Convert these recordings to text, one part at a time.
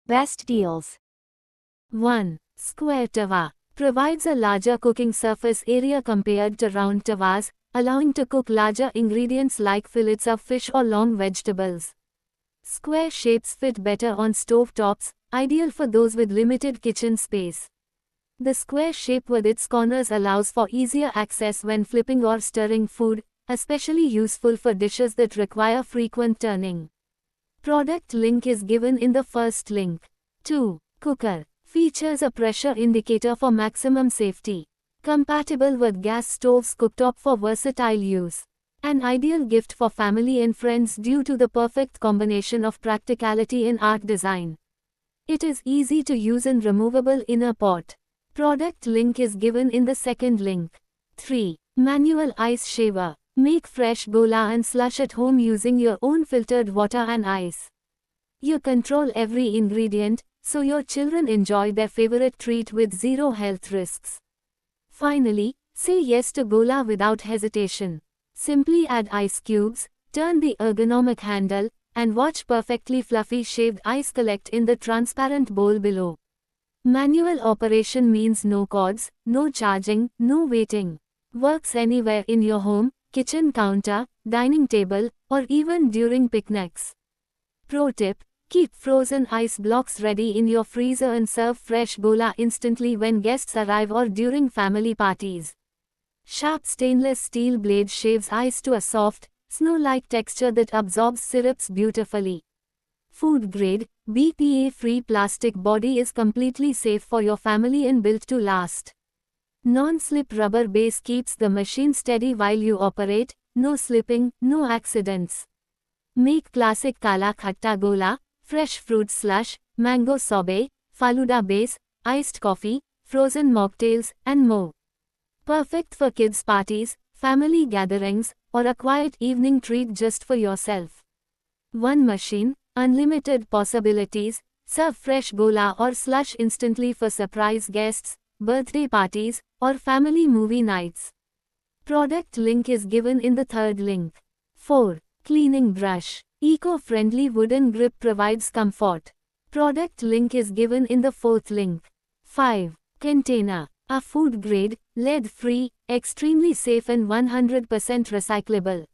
Best deals. 1. Square tawa. Provides a larger cooking surface area compared to round tawas, allowing to cook larger ingredients like fillets of fish or long vegetables. Square shapes fit better on stove tops, ideal for those with limited kitchen space. The square shape with its corners allows for easier access when flipping or stirring food, especially useful for dishes that require frequent turning. Product link is given in the first link. 2. Cooker. Features a pressure indicator for maximum safety. Compatible with gas stoves, cooktop for versatile use. An ideal gift for family and friends due to the perfect combination of practicality and art design. It is easy to use and removable inner pot. Product link is given in the second link. 3. Manual ice shaver. Make fresh gola and slush at home using your own filtered water and ice. You control every ingredient, so your children enjoy their favorite treat with zero health risks. Finally, say yes to gola without hesitation. Simply add ice cubes, turn the ergonomic handle, and watch perfectly fluffy shaved ice collect in the transparent bowl below. Manual operation means no cords, no charging, no waiting. Works anywhere in your home, kitchen counter, dining table, or even during picnics. Pro tip: keep frozen ice blocks ready in your freezer and serve fresh gola instantly when guests arrive or during family parties. Sharp stainless steel blade shaves ice to a soft, snow-like texture that absorbs syrups beautifully. Food grade, BPA-free plastic body is completely safe for your family and built to last. Non-slip rubber base keeps the machine steady while you operate, no slipping, no accidents. Make classic kala khatta gola, fresh fruit slush, mango sorbet, faluda base, iced coffee, frozen mocktails, and more. Perfect for kids' parties, family gatherings, or a quiet evening treat just for yourself. One machine, unlimited possibilities. Serve fresh gola or slush instantly for surprise guests, birthday parties, or family movie nights. Product link is given in the third link. 4. Cleaning brush. Eco-friendly wooden grip provides comfort. Product link is given in the fourth link. 5. Container. A food grade, lead-free, extremely safe and 100% recyclable.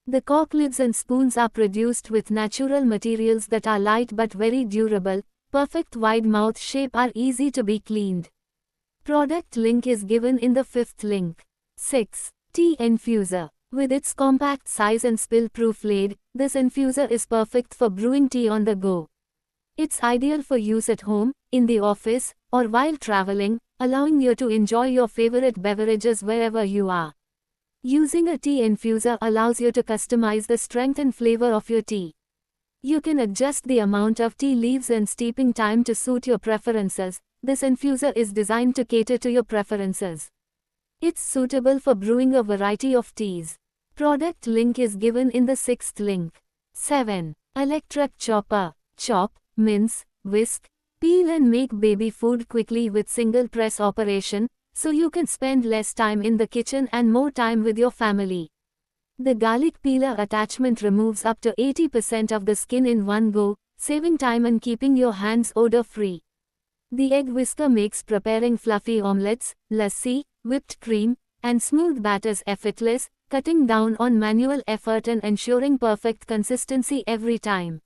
The cork lids and spoons are produced with natural materials that are light but very durable. Perfect wide mouth shape are easy to be cleaned. Product link is given in the fifth link. 6. Tea infuser. With its compact size and spill-proof lid, this infuser is perfect for brewing tea on the go. It's ideal for use at home, in the office, or while traveling, allowing you to enjoy your favorite beverages wherever you are. Using a tea infuser allows you to customize the strength and flavor of your tea. You can adjust the amount of tea leaves and steeping time to suit your preferences. This infuser is designed to cater to your preferences. It's suitable for brewing a variety of teas. Product link is given in the sixth link. 7. Electric chopper. Chop, mince, whisk, peel and make baby food quickly with single press operation, so you can spend less time in the kitchen and more time with your family. The garlic peeler attachment removes up to 80% of the skin in one go, saving time and keeping your hands odor-free. The egg whisker makes preparing fluffy omelets, lassi, whipped cream, and smooth batters effortless, cutting down on manual effort and ensuring perfect consistency every time.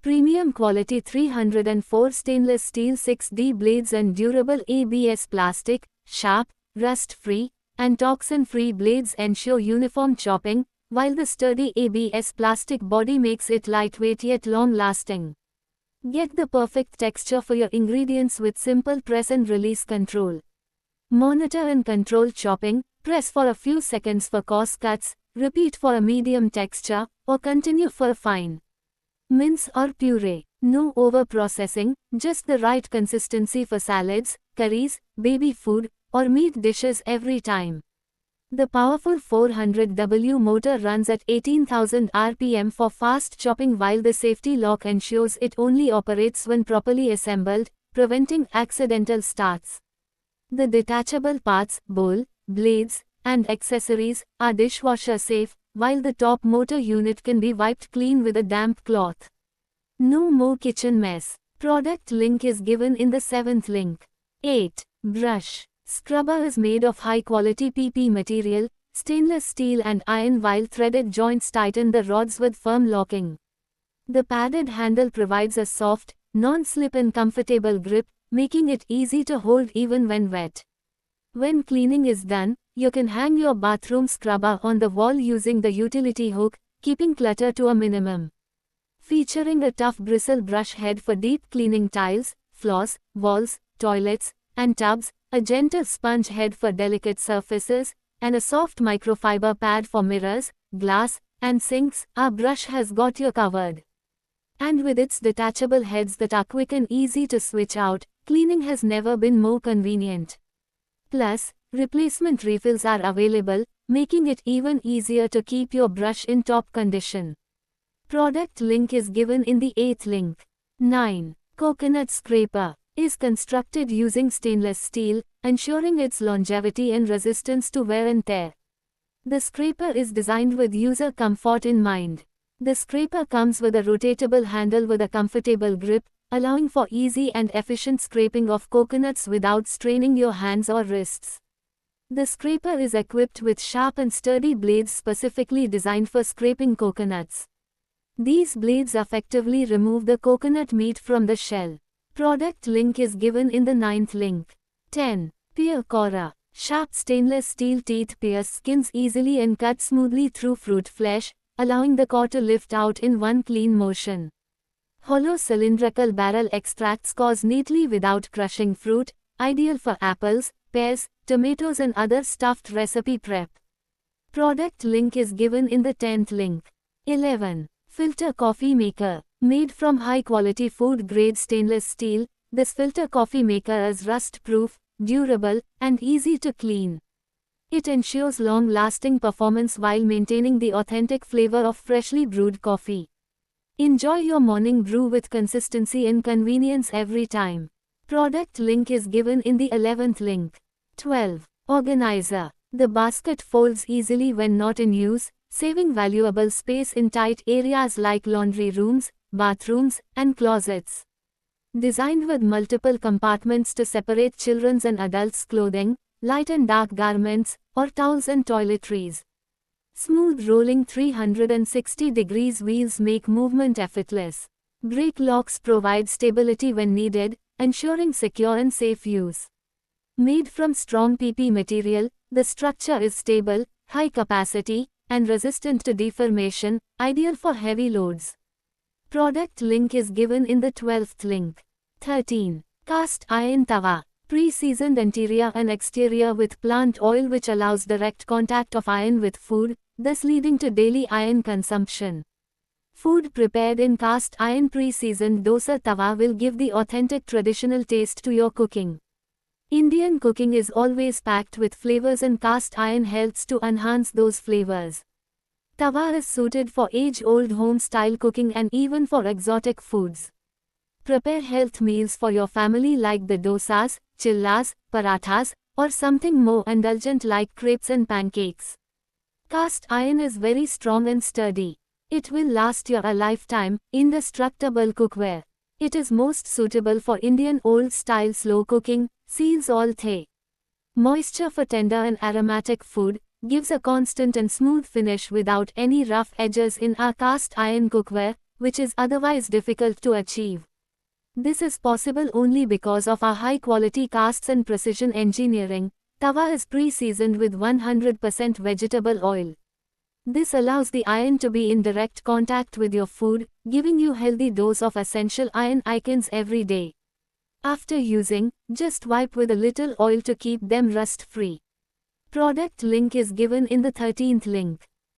Premium quality 304 stainless steel 6D blades and durable ABS plastic, sharp, rust-free, and toxin-free blades ensure uniform chopping, while the sturdy ABS plastic body makes it lightweight yet long-lasting. Get the perfect texture for your ingredients with simple press and release control. Monitor and control chopping, press for a few seconds for coarse cuts, repeat for a medium texture, or continue for a fine. Mince or puree. No over-processing, just the right consistency for salads, curries, baby food, or meat dishes every time. The powerful 400W motor runs at 18,000 RPM for fast chopping, while the safety lock ensures it only operates when properly assembled, preventing accidental starts. The detachable parts, bowl, blades, and accessories are dishwasher safe, while the top motor unit can be wiped clean with a damp cloth. No more kitchen mess. Product link is given in the 7th link. 8. Brush. Scrubber is made of high-quality PP material, stainless steel and iron, while threaded joints tighten the rods with firm locking. The padded handle provides a soft, non-slip and comfortable grip, making it easy to hold even when wet. When cleaning is done, you can hang your bathroom scrubber on the wall using the utility hook, keeping clutter to a minimum. Featuring a tough bristle brush head for deep cleaning tiles, floors, walls, toilets, and tubs, a gentle sponge head for delicate surfaces, and a soft microfiber pad for mirrors, glass, and sinks, our brush has got you covered. And with its detachable heads that are quick and easy to switch out, cleaning has never been more convenient. Plus, replacement refills are available, making it even easier to keep your brush in top condition. Product link is given in the 8th link. 9. Coconut scraper is constructed using stainless steel, ensuring its longevity and resistance to wear and tear. The scraper is designed with user comfort in mind. The scraper comes with a rotatable handle with a comfortable grip, allowing for easy and efficient scraping of coconuts without straining your hands or wrists. The scraper is equipped with sharp and sturdy blades specifically designed for scraping coconuts. These blades effectively remove the coconut meat from the shell. Product link is given in the 9th link. 10. Pear corer. Sharp stainless steel teeth pierce skins easily and cut smoothly through fruit flesh, allowing the core to lift out in one clean motion. Hollow cylindrical barrel extracts cores neatly without crushing fruit, ideal for apples, pears, tomatoes and other stuffed recipe prep. Product link is given in the 10th link. 11. Filter coffee maker. Made from high-quality food-grade stainless steel, this filter coffee maker is rust-proof, durable, and easy to clean. It ensures long-lasting performance while maintaining the authentic flavor of freshly brewed coffee. Enjoy your morning brew with consistency and convenience every time. Product link is given in the 11th link. 12. Organizer. The basket folds easily when not in use, saving valuable space in tight areas like laundry rooms, bathrooms, and closets. Designed with multiple compartments to separate children's and adults' clothing, light and dark garments, or towels and toiletries. Smooth rolling 360 degrees wheels make movement effortless. Brake locks provide stability when needed, ensuring secure and safe use. Made from strong PP material, the structure is stable, high capacity, and resistant to deformation, ideal for heavy loads. Product link is given in the 12th link. 13. Cast iron tawa. Pre-seasoned interior and exterior with plant oil which allows direct contact of iron with food, thus leading to daily iron consumption. Food prepared in cast iron pre-seasoned dosa tawa will give the authentic traditional taste to your cooking. Indian cooking is always packed with flavors and cast iron helps to enhance those flavors. Tawa is suited for age-old home-style cooking and even for exotic foods. Prepare health meals for your family like the dosas, chillas, parathas, or something more indulgent like crepes and pancakes. Cast iron is very strong and sturdy. It will last you a lifetime. Indestructible cookware. It is most suitable for Indian old-style slow cooking, seals all the moisture for tender and aromatic food, gives a constant and smooth finish without any rough edges in our cast iron cookware, which is otherwise difficult to achieve. This is possible only because of our high-quality casts and precision engineering. Tawa is pre-seasoned with 100% vegetable oil. This allows the iron to be in direct contact with your food, giving you healthy dose of essential iron icons every day. After using, just wipe with a little oil to keep them rust-free. Product link is given in the 13th link.